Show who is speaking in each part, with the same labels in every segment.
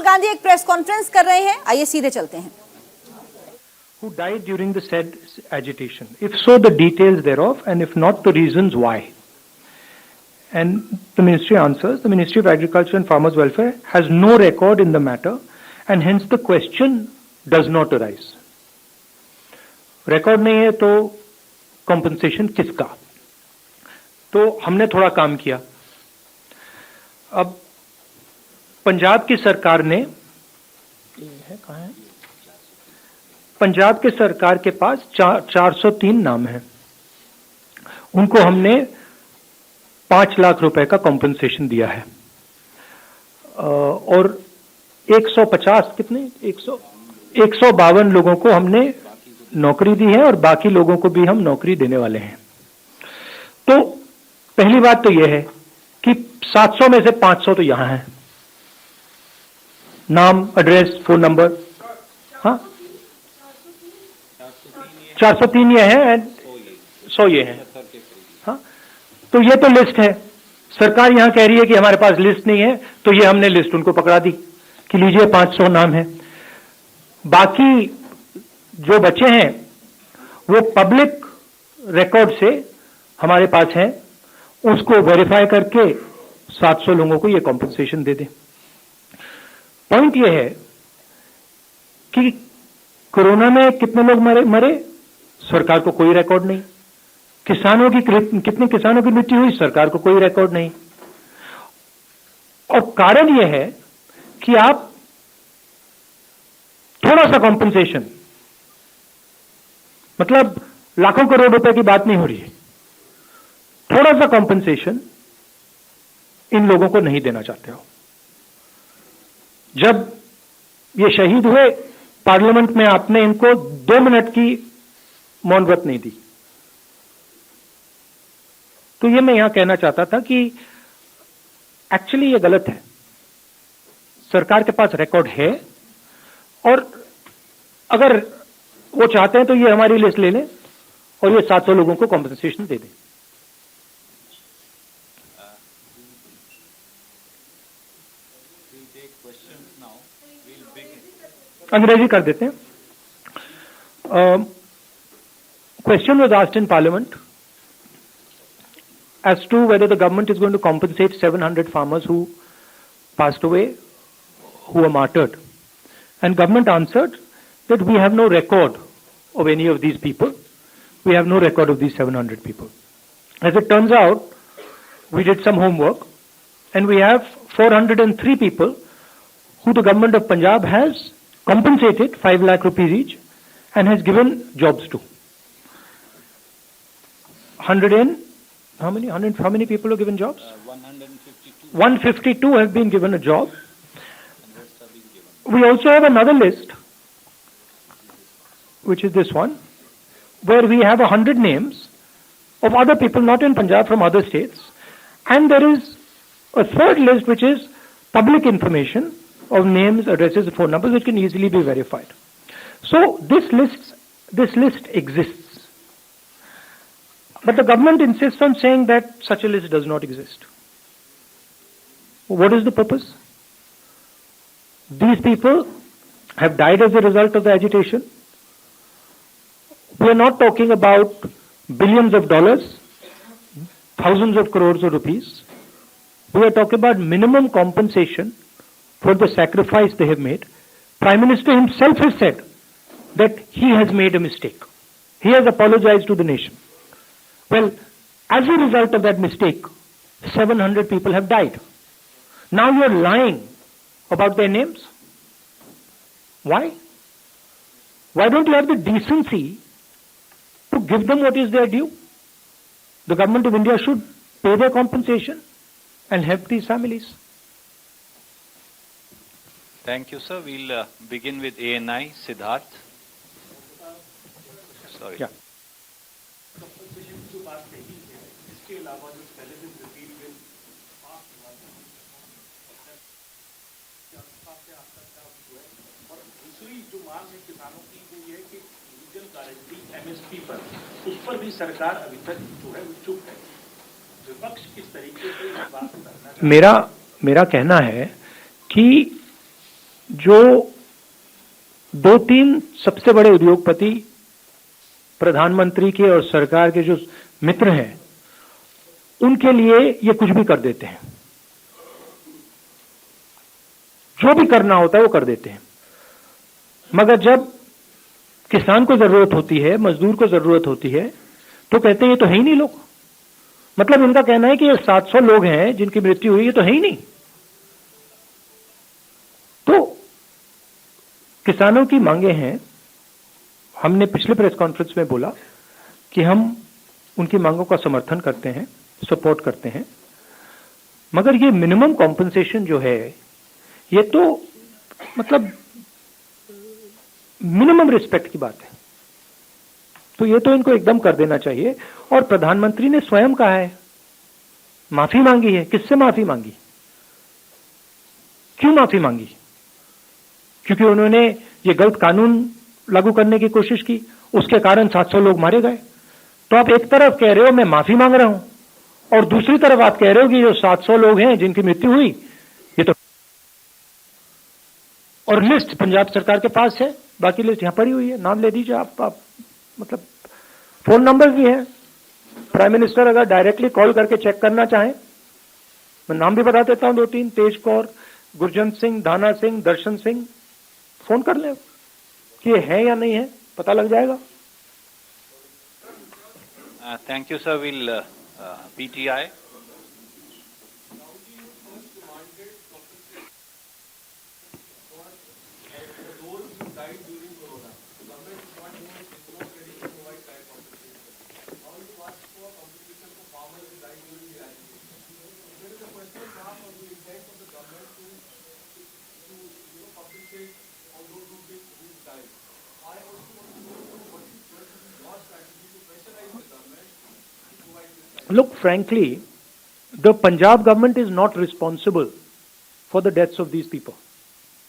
Speaker 1: गांधी एक press conference कर रहे हैं, आइए सीधे चलते हैं।
Speaker 2: Who died during the said agitation? If so, the details thereof, and if not, the reasons why. And the ministry answers, the Ministry of Agriculture and Farmers Welfare has no record in the matter, and hence the question does not arise. Record नहीं है तो compensation किसका? तो हमने थोड़ा काम किया। अब पंजाब की सरकार ने, कहाँ है? पंजाब के सरकार के पास 403 नाम हैं। उनको हमने 5 लाख रुपए का कॉम्पेंसेशन दिया है और 150 कितने 152 लोगों को हमने नौकरी दी है और बाकी लोगों को भी हम नौकरी देने वाले हैं। तो पहली बात तो यह है कि 700 में से 500 तो यहां है, नाम, एड्रेस, फोन नंबर। हाँ, 403 ये है, 100 ये है। हाँ, तो ये तो लिस्ट है। सरकार यहां कह रही है कि हमारे पास लिस्ट नहीं है, तो ये हमने लिस्ट उनको पकड़ा दी कि लीजिए 500 नाम है। बाकी जो बचे हैं वो पब्लिक रिकॉर्ड से हमारे पास है, उसको वेरीफाई करके 700 लोगों को ये कॉम्पेंसेशन दे दें। पॉइंट ये है कि कोरोना में कितने लोग मरे, सरकार को कोई रिकॉर्ड नहीं। कितने किसानों की मृत्यु हुई, सरकार को कोई रिकॉर्ड नहीं। और कारण यह है कि आप थोड़ा सा कॉम्पेंसेशन, मतलब लाखों करोड़ रुपए की बात नहीं हो रही है, थोड़ा सा कॉम्पेंसेशन इन लोगों को नहीं देना चाहते हो। जब ये शहीद हुए, पार्लियामेंट में आपने इनको 2 मिनट की मौन व्रत नहीं दी। तो ये मैं यहां कहना चाहता था कि एक्चुअली ये गलत है। सरकार के पास रिकॉर्ड है और अगर वो चाहते हैं तो ये हमारी लिस्ट ले लें और ये 700 लोगों को कॉम्पेंसेशन दे दें। अंग्रेजी कर देते हैं। Question was asked in Parliament as to whether the government is going to compensate 700 farmers who passed away, who were martyred. And government answered that we have no record of any of these people. We have no record of these 700 people. As it turns out, we did some homework and we have 403 people who the government of Punjab has compensated 5 lakh rupees each and has given jobs to. 100 and how many people are given jobs? 152. 152 have been given a job. We also have another list, which is this one, where we have 100 names of other people, not in Punjab, from other states. And there is a third list, which is public information of names, addresses, phone numbers, which can easily be verified. So this list exists. But the government insists on saying that such a list does not exist. What is the purpose? These people have died as a result of the agitation. We are not talking about billions of dollars, thousands of crores of rupees. We are talking about minimum compensation for the sacrifice they have made. Prime Minister himself has said that he has made a mistake. He has apologized to the nation. Well, as a result of that mistake, 700 people have died. Now you are lying about their names. Why? Why don't you have the decency to give them what is their due? The government of India should pay their compensation and help these families.
Speaker 3: Thank you, sir. We'll begin with ANI, Siddharth. Sorry.
Speaker 2: Yeah.
Speaker 4: जो मांग है किसानों की वो ये है कि legal guarantee MSP पर, उस पर भी सरकार अभी तक जो है वो चुप है। विपक्ष किस तरीके से बात करना,
Speaker 2: मेरा कहना है कि जो दो तीन सबसे बड़े उद्योगपति प्रधानमंत्री के और सरकार के जो मित्र हैं, उनके लिए ये कुछ भी कर देते हैं। जो भी करना होता है वो कर देते हैं, मगर जब किसान को जरूरत होती है, मजदूर को जरूरत होती है, तो कहते हैं ये तो है ही नहीं लोग। मतलब इनका कहना है कि ये 700 लोग हैं जिनकी मृत्यु हुई, ये तो है ही नहीं। तो किसानों की मांगे हैं। हमने पिछले प्रेस कॉन्फ्रेंस में बोला कि हम उनकी मांगों का समर्थन करते हैं, सपोर्ट करते हैं, मगर ये मिनिमम कॉम्पनसेशन जो है, ये तो मतलब मिनिमम रिस्पेक्ट की बात है। तो ये तो इनको एकदम कर देना चाहिए। और प्रधानमंत्री ने स्वयं कहा है, माफी मांगी है। किससे माफी मांगी? क्यों माफी मांगी? क्योंकि उन्होंने ये गलत कानून लागू करने की कोशिश की, उसके कारण 700 लोग मारे गए। तो आप एक तरफ कह रहे हो मैं माफी मांग रहा हूं, और दूसरी तरफ आप कह रहे हो कि जो 700 लोग हैं जिनकी मृत्यु हुई, ये तो, और लिस्ट पंजाब सरकार के पास है, बाकी लिस्ट यहां पड़ी हुई है, नाम ले दीजिए आप मतलब फोन नंबर भी है। प्राइम मिनिस्टर अगर डायरेक्टली कॉल करके चेक करना चाहें, मैं नाम भी बता देता हूं, 2-3, तेज कौर, गुरजंत सिंह, दाना सिंह, दर्शन सिंह, फोन कर लें कि ये है या नहीं है, पता लग जाएगा।
Speaker 3: Thank you, sir. We'll PTI.
Speaker 2: Look, frankly, the Punjab government is not responsible for the deaths of these people.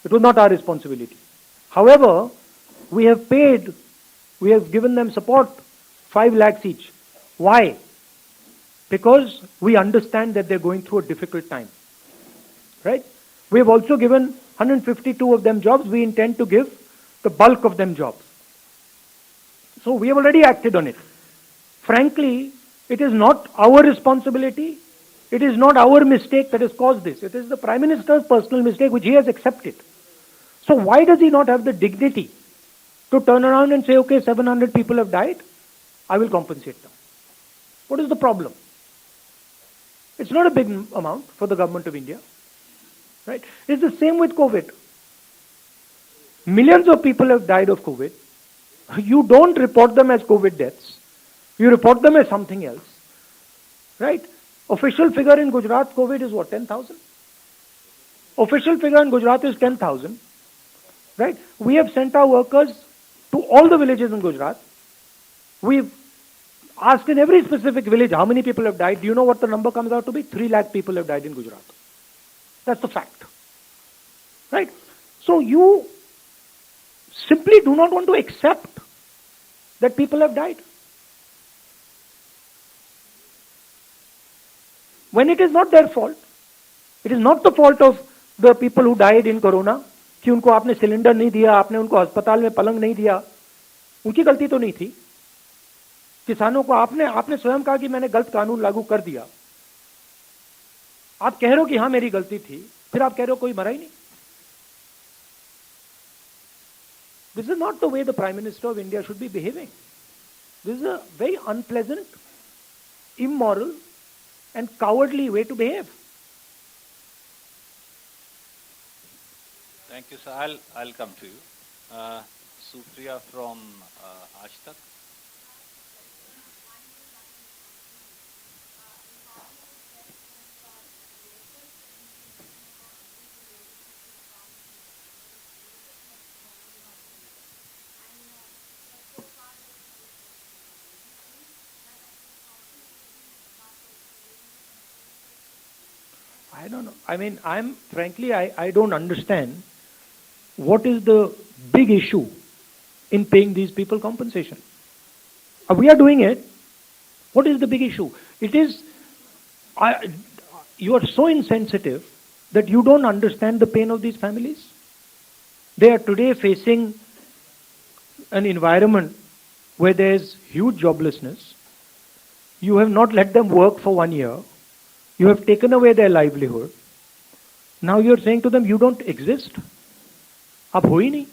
Speaker 2: It was not our responsibility. However, we have given them support, 5 lakhs each. Why? Because we understand that they're going through a difficult time. Right? We have also given 152 of them jobs. We intend to give the bulk of them jobs. So we have already acted on it. Frankly, it is not our responsibility. It is not our mistake that has caused this. It is the Prime Minister's personal mistake which he has accepted. So why does he not have the dignity to turn around and say, okay, 700 people have died, I will compensate them? What is the problem? It's not a big amount for the government of India. Right? It's the same with COVID. Millions of people have died of COVID. You don't report them as COVID deaths. You report them as something else. Right? Official figure in Gujarat, COVID is what, 10,000? Official figure in Gujarat is 10,000. Right? We have sent our workers to all the villages in Gujarat. We've asked in every specific village how many people have died. Do you know what the number comes out to be? 3 lakh people have died in Gujarat. That's the fact. Right? So you simply do not want to accept that people have died. When it is not their fault. It is not the fault of the people who died in corona कि उनको आपने cylinder नहीं दिया, आपने उनको अस्पताल में पलंग नहीं दिया, उनकी गलती तो नहीं थी। किसानों को आपने स्वयं कहा कि मैंने गलत कानून लागू कर दिया। आप कह रहे हो कि हाँ मेरी गलती थी, फिर आप कह रहे हो कोई मरा ही नहीं। This is not the way the Prime Minister of India should be behaving. This is a very unpleasant, immoral and cowardly way to behave.
Speaker 3: Thank you, sir. I'll come to you. Supriya from Aaj Tak.
Speaker 2: I don't know. I mean, I don't understand what is the big issue in paying these people compensation. We are doing it. What is the big issue? It is, you are so insensitive that you don't understand the pain of these families. They are today facing an environment where there is huge joblessness. You have not let them work for 1 year. You have taken away their livelihood. Now you're saying to them, you don't exist. आप हो ही नहीं.